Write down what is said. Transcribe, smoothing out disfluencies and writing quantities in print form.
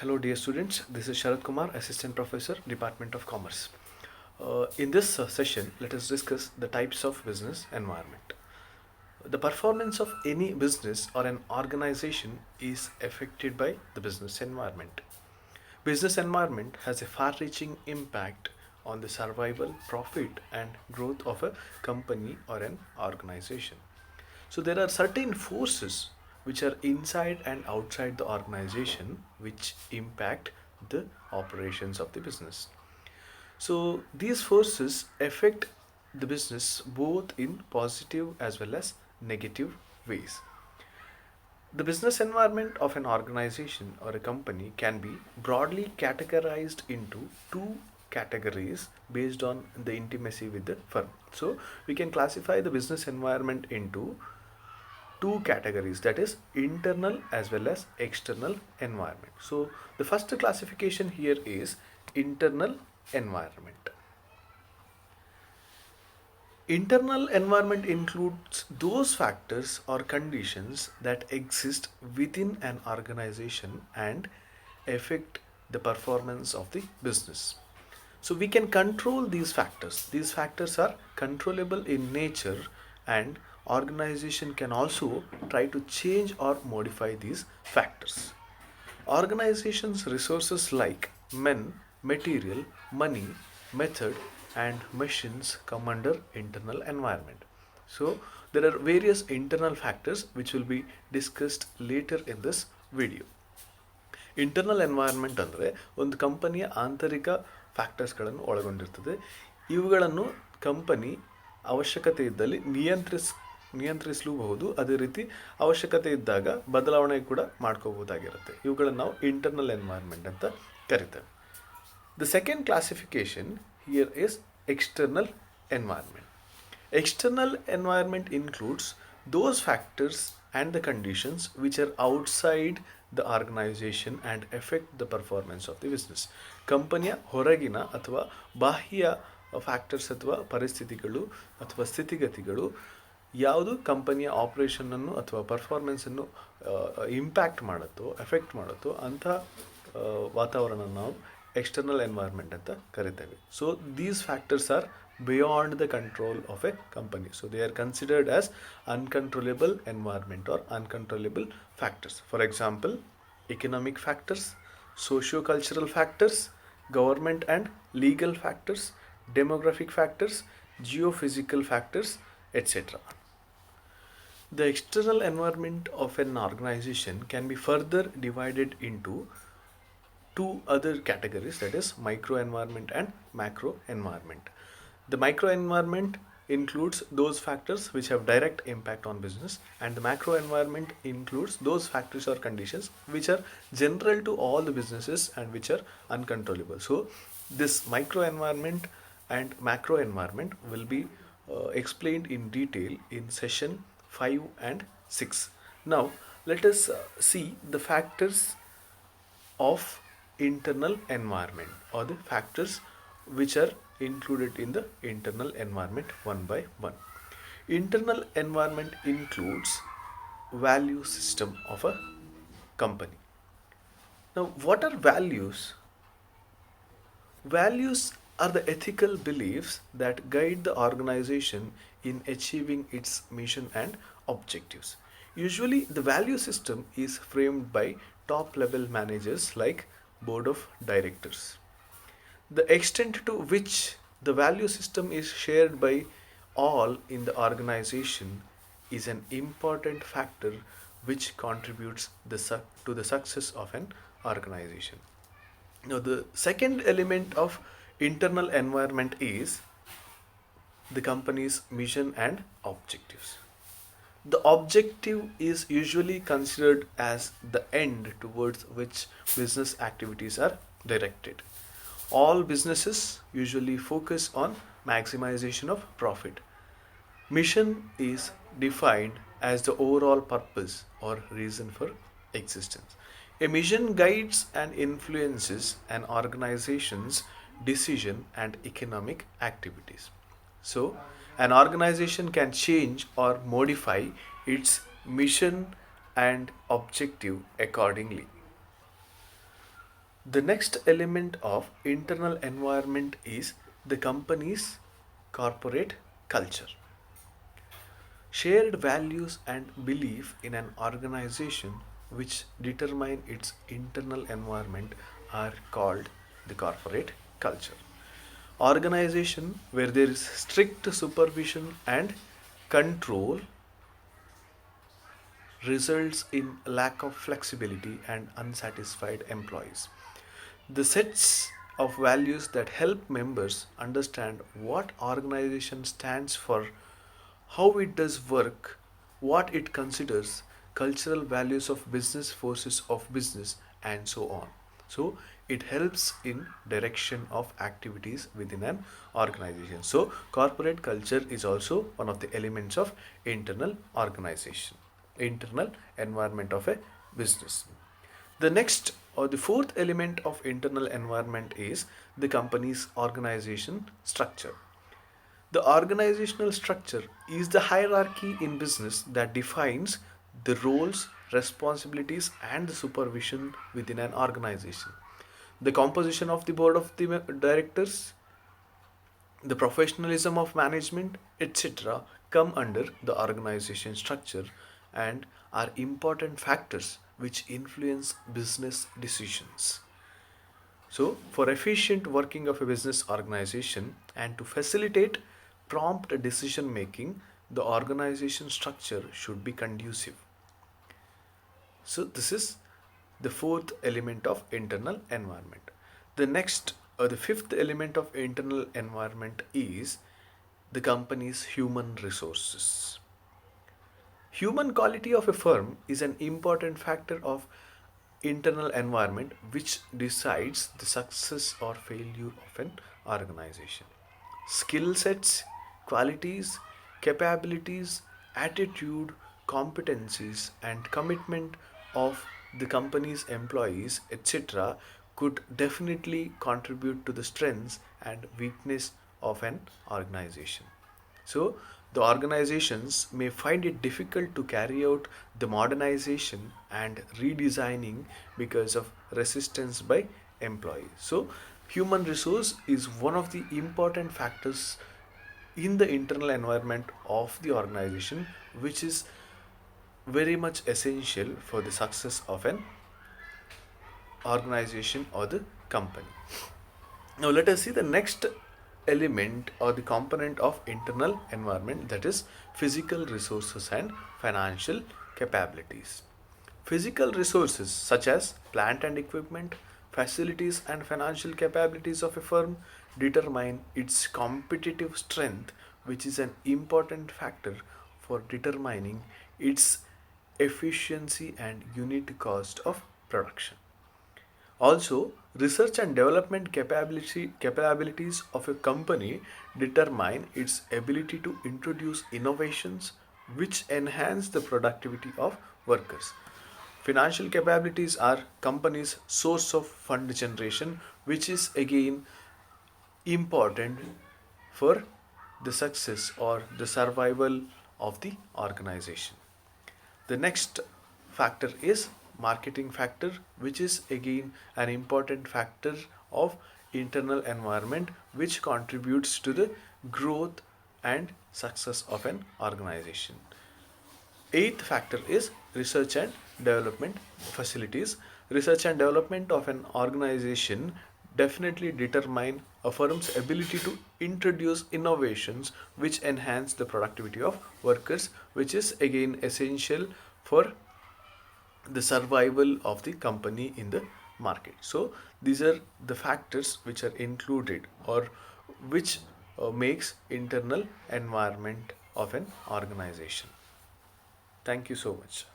Hello dear students, this is Sharad Kumar, Assistant Professor, Department of Commerce. In this session, let us discuss the types of business environment. The performance of any business or an organization is affected by the business environment. Business environment has a far-reaching impact on the survival, profit and growth of a company or an organization. So there are certain forces which are inside and outside the organization which impact the operations of the business. So these forces affect the business both in positive as well as negative ways. The business environment of an organization or a company can be broadly categorized into two categories based on the intimacy with the firm. So we can classify the business environment into two categories, that is internal as well as external environment. So the first classification here is internal environment. Internal environment includes those factors or conditions that exist within an organization and affect the performance of the business. So we can control these factors. These factors are controllable in nature, and organization can also try to change or modify these factors. Organizations' resources like men, material, money, method, and machines come under internal environment. So there are various internal factors which will be discussed later in this video. Internal environment ಅಂದರೆ ಒಂದು ಕಂಪನಿಯ ಆಂತರಿಕ ಫ್ಯಾಕ್ಟರ್ಸ್ಗಳನ್ನು ಒಳಗೊಂಡಿರ್ತದೆ. ಇವುಗಳನ್ನು company ಅವಶ್ಯಕತೆ ಇದ್ದಲ್ಲಿ ನಿಯಂತ್ರಿಸಲೂಬಹುದು. ಅದೇ ರೀತಿ ಅವಶ್ಯಕತೆ ಇದ್ದಾಗ ಬದಲಾವಣೆ ಕೂಡ ಮಾಡ್ಕೋಬಹುದಾಗಿರುತ್ತೆ. ಇವುಗಳನ್ನು ನಾವು ಇಂಟರ್ನಲ್ ಎನ್ವೈರ್ಮೆಂಟ್ ಅಂತ ಕರಿತೇವೆ. The second classification here is external environment. External environment includes those factors and the conditions which are outside the organization and affect the performance of the business. ಕಂಪನಿಯ ಹೊರಗಿನ ಅಥವಾ ಬಾಹ್ಯ ಫ್ಯಾಕ್ಟರ್ಸ್ ಅಥವಾ ಪರಿಸ್ಥಿತಿಗಳು ಅಥವಾ ಸ್ಥಿತಿಗತಿಗಳು ಯಾವುದು ಕಂಪನಿಯ ಆಪರೇಷನನ್ನು ಅಥವಾ ಪರ್ಫಾರ್ಮೆನ್ಸನ್ನು ಇಂಪ್ಯಾಕ್ಟ್ ಮಾಡುತ್ತೋ, ಎಫೆಕ್ಟ್ ಮಾಡುತ್ತೋ ಅಂಥ ವಾತಾವರಣ ನಾವು ಎಕ್ಸ್ಟರ್ನಲ್ ಎನ್ವೈರ್ಮೆಂಟ್ ಅಂತ ಕರಿತೇವೆ. So these factors are beyond the control of a company. So they are considered as uncontrollable environment or uncontrollable factors. For example, economic factors, socio-cultural factors, government and legal factors, demographic factors, geophysical factors, etc. The external environment of an organization can be further divided into two other categories, that is micro environment and macro environment. The microenvironment includes those factors which have direct impact on business, and the macro environment includes those factors or conditions which are general to all the businesses and which are uncontrollable. So this microenvironment and macro environment will be explained in detail in session 5 and 6. Now let us see the factors of internal environment, or the factors which are included in the internal environment one by one. Internal environment includes value system of a company. Now what are values? Values are the ethical beliefs that guide the organization in achieving its mission and objectives. Usually the value system is framed by top level managers like board of directors. The extent to which the value system is shared by all in the organization is an important factor which contributes to the success of an organization. Now the second element of internal environment is the company's mission and objectives. The objective is usually considered as the end towards which business activities are directed. All businesses usually focus on maximization of profit. Mission is defined as the overall purpose or reason for existence. A mission guides and influences an organization's decision and economic activities. So, an organization can change or modify its mission and objective accordingly. The next element of internal environment is the company's corporate culture. Shared values and belief in an organization which determine its internal environment are called the corporate culture. Organization where there is strict supervision and control results in lack of flexibility and unsatisfied employees. The sets of values that help members understand what organization stands for, how it does work, what it considers, cultural values of business, forces of business, and so on. So it helps in direction of activities within an organization. So corporate culture is also one of the elements of internal organization, internal environment of a business. The next or the fourth element of internal environment is the company's organization structure. The organizational structure is the hierarchy in business that defines the roles, responsibilities, and the supervision within an organization. The composition of the board of the directors, the professionalism of management, etc., come under the organization structure and are important factors which influence business decisions. So, for efficient working of a business organization and to facilitate prompt decision making, the organization structure should be conducive. So, this is the fourth element of internal environment. The next or the fifth element of internal environment is the company's human resources. Human quality of a firm is an important factor of internal environment which decides the success or failure of an organization. Skill sets, qualities, capabilities, attitude, competencies, and commitment of the company's employees, etc., could definitely contribute to the strengths and weakness of an organization. So, the organizations may find it difficult to carry out the modernization and redesigning because of resistance by employees. So, human resource is one of the important factors in the internal environment of the organization, which is very much essential for the success of an organization or the company. Now, let us see the next element or the component of internal environment, that is physical resources and financial capabilities. Physical resources such as plant and equipment, facilities, and financial capabilities of a firm determine its competitive strength, which is an important factor for determining its efficiency and unit cost of production. Also, research and development capabilities of a company determine its ability to introduce innovations which enhance the productivity of workers. Financial capabilities are company's source of fund generation, which is again important for the success or the survival of the organization. The next factor is marketing factor, which is again an important factor of internal environment which contributes to the growth and success of an organization. Eighth factor is research and development facilities. Research and development of an organization definitely determine a firm's ability to introduce innovations which enhance the productivity of workers, which is again essential for the survival of the company in the market. So these are the factors which are included or which makes internal environment of an organization. Thank you so much.